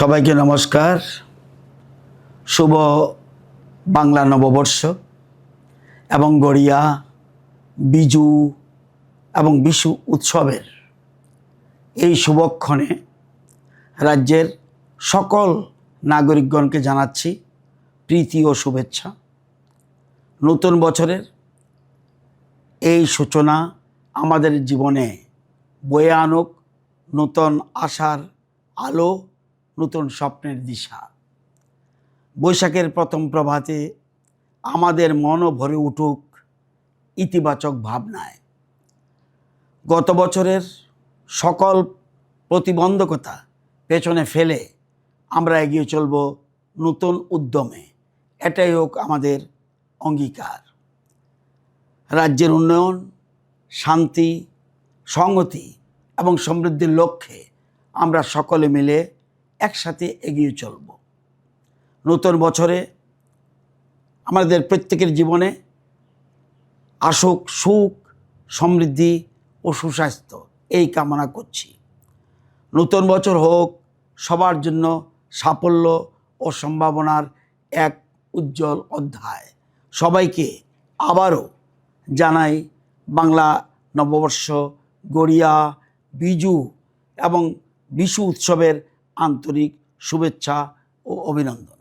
সবাইকে নমস্কার। শুভ বাংলা নববর্ষ এবং গড়িয়া, বিজু এবং বিশু উৎসবের এই শুভক্ষণে রাজ্যের সকল নাগরিকগণকে জানাচ্ছি প্রীতি ও শুভেচ্ছা। নতুন বছরের এই সূচনা আমাদের জীবনে বয়ে আনুক নতুন আশার আলো, নতুন স্বপ্নের দিশা। বৈশাখের প্রথম প্রভাতে আমাদের মনও ভরে উঠুক ইতিবাচক ভাবনায়। গত বছরের সকল প্রতিবন্ধকতা পেছনে ফেলে আমরা এগিয়ে চলব নতুন উদ্যমে। এটাই হোক আমাদের অঙ্গীকার। রাজ্যের উন্নয়ন, শান্তি, সংহতি এবং সমৃদ্ধির লক্ষ্যে আমরা সকলে মিলে একসাথে এগিয়ে চলব। নতুন বছরে আমাদের প্রত্যেকের জীবনে আসুক সুখ, সমৃদ্ধি ও সুস্বাস্থ্য, এই কামনা করছি। নতুন বছর হোক সবার জন্য সাফল্য ও সম্ভাবনার এক উজ্জ্বল অধ্যায়। সবাইকে আবারও জানাই বাংলা নববর্ষ, গড়িয়া, বিজু এবং বিশু উৎসবের আন্তরিক শুভেচ্ছা ও অভিনন্দন।